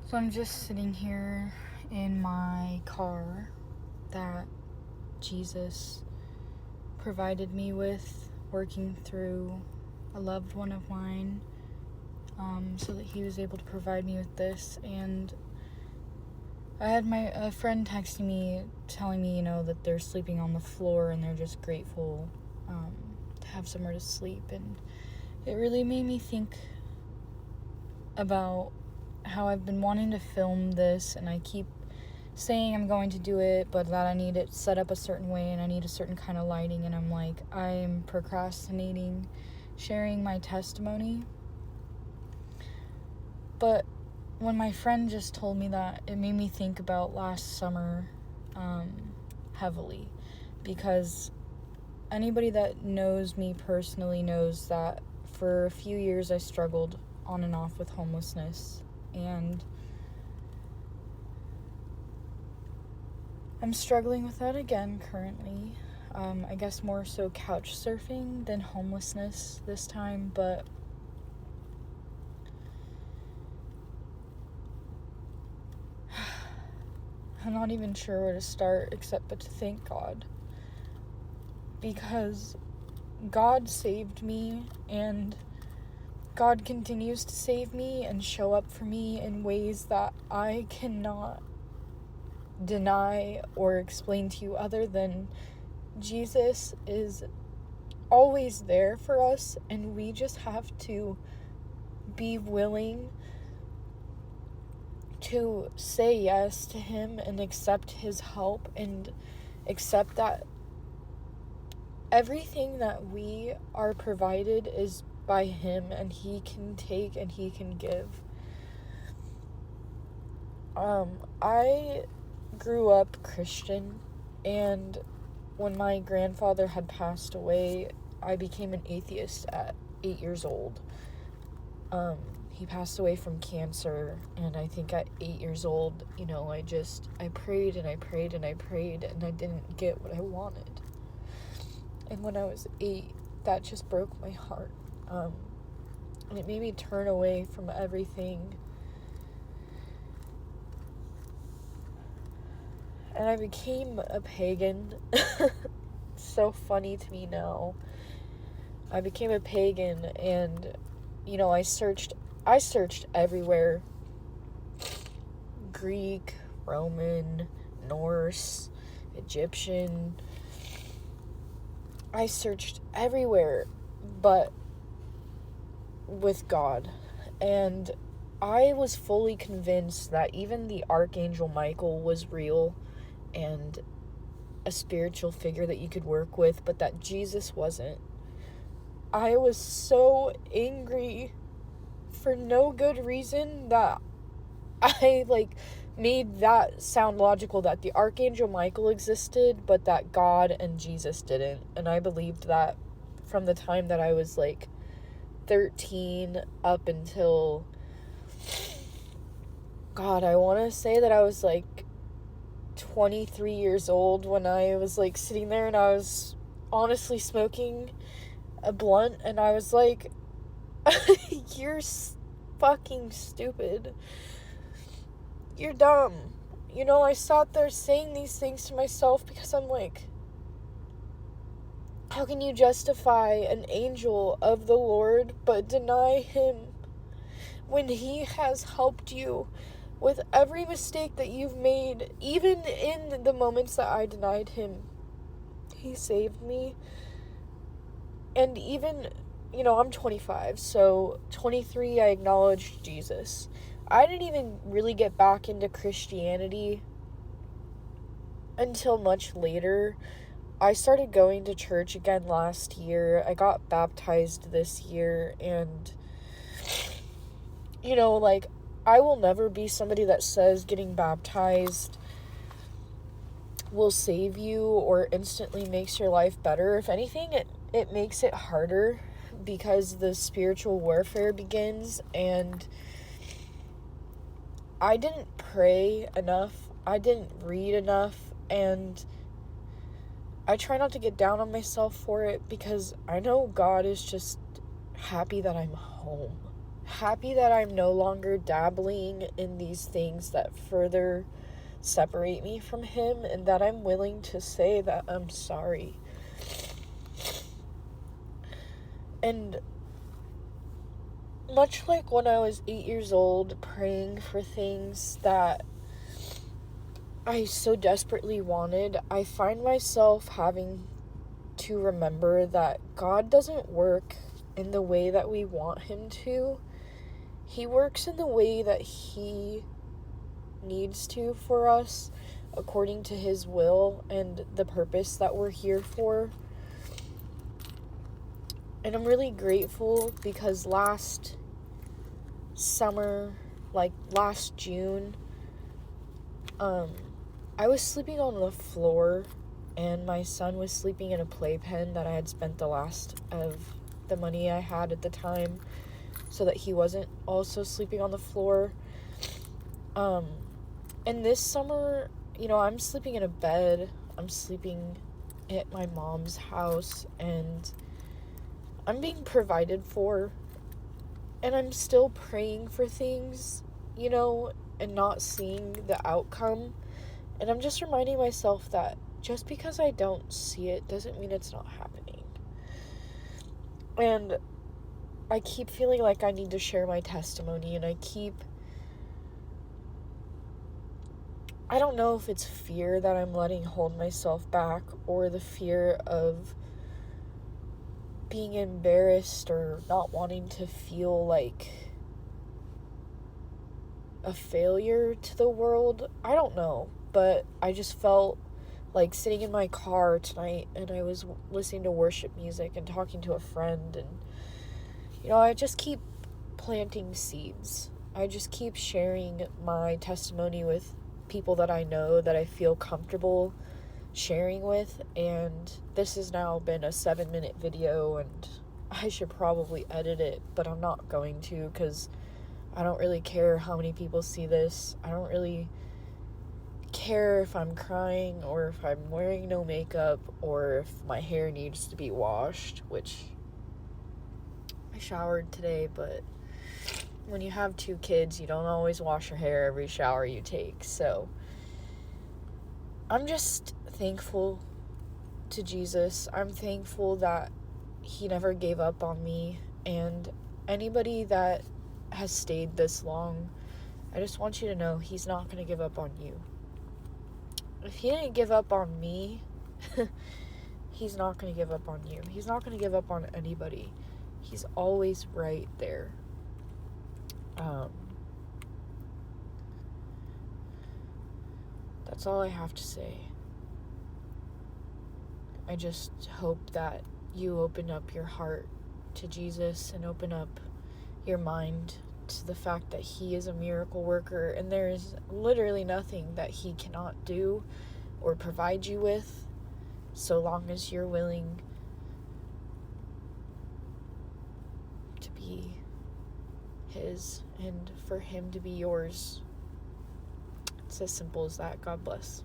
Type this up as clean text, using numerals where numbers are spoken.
So I'm just sitting here in my car that Jesus provided me with, working through a loved one of mine, so that he was able to provide me with this. And I had a friend texting me, telling me, that they're sleeping on the floor and they're just grateful to have somewhere to sleep. And it really made me think about how I've been wanting to film this, and I keep saying I'm going to do it, but that I need it set up a certain way and I need a certain kind of lighting, and I'm like, I'm procrastinating sharing my testimony. But when my friend just told me that, it made me think about last summer heavily, because anybody that knows me personally knows that for a few years I struggled on and off with homelessness, and I'm struggling with that again currently. I guess more so couch surfing than homelessness this time, but I'm not even sure where to start except but to thank God, because God saved me, and God continues to save me and show up for me in ways that I cannot deny or explain to you, other than Jesus is always there for us, and we just have to be willing to say yes to him and accept his help, and accept that everything that we are provided is by him, and he can take and he can give. I grew up Christian, and when my grandfather had passed away, I became an atheist at 8 years old. He passed away from cancer, and I think at 8 years old, I prayed and I prayed and I prayed, and I didn't get what I wanted. And when I was 8, that just broke my heart. And it made me turn away from everything. And I became a pagan. It's so funny to me now. I became a pagan, and, I searched everywhere. Greek, Roman, Norse, Egyptian. I searched everywhere but with God. And I was fully convinced that even the Archangel Michael was real and a spiritual figure that you could work with, but that Jesus wasn't. I was so angry for no good reason that I made that sound logical, that the Archangel Michael existed but that God and Jesus didn't. And I believed that from the time that I was 13 up until, God, I want to say that I was 23 years old when I was sitting there and I was honestly smoking a blunt, and I was like, you're fucking stupid. You're dumb. I sat there saying these things to myself because I'm like, how can you justify an angel of the Lord but deny him when he has helped you with every mistake that you've made? Even in the moments that I denied him, he saved me. And even, I'm 25, so 23, I acknowledged Jesus. I didn't even really get back into Christianity until much later. I started going to church again last year. I got baptized this year, and, I will never be somebody that says getting baptized will save you or instantly makes your life better. If anything, it makes it harder, because the spiritual warfare begins. And I didn't pray enough. I didn't read enough. And I try not to get down on myself for it, because I know God is just happy that I'm home. happy that I'm no longer dabbling in these things that further separate me from him, and that I'm willing to say that I'm sorry. And much like when I was 8 years old, praying for things that I so desperately wanted, I find myself having to remember that God doesn't work in the way that we want him to. He works in the way that he needs to for us, according to his will and the purpose that we're here for. And I'm really grateful because last summer, like last June, I was sleeping on the floor, and my son was sleeping in a playpen that I had spent the last of the money I had at the time so that he wasn't also sleeping on the floor. And this summer, I'm sleeping in a bed. I'm sleeping at my mom's house, and I'm being provided for, and I'm still praying for things, and not seeing the outcome. And I'm just reminding myself that just because I don't see it doesn't mean it's not happening. And I keep feeling like I need to share my testimony, and I don't know if it's fear that I'm letting hold myself back, or the fear of being embarrassed or not wanting to feel like a failure to the world. I don't know, but I just felt like sitting in my car tonight, and I was listening to worship music and talking to a friend, and I just keep planting seeds. I just keep sharing my testimony with people that I know, that I feel comfortable sharing with. And this has now been a 7-minute video, and I should probably edit it, but I'm not going to, because I don't really care how many people see this. I don't really care if I'm crying, or if I'm wearing no makeup, or if my hair needs to be washed, which I showered today, but when you have 2 kids, you don't always wash your hair every shower you take. So I'm just thankful to Jesus. I'm thankful that he never gave up on me. And anybody that has stayed this long, I just want you to know he's not going to give up on you. If he didn't give up on me, he's not going to give up on you. He's not going to give up on anybody. He's always right there. That's all I have to say. I just hope that you open up your heart to Jesus, and open up your mind to the fact that he is a miracle worker, and there is literally nothing that he cannot do or provide you with, so long as you're willing to be his and for him to be yours. It's as simple as that. God bless.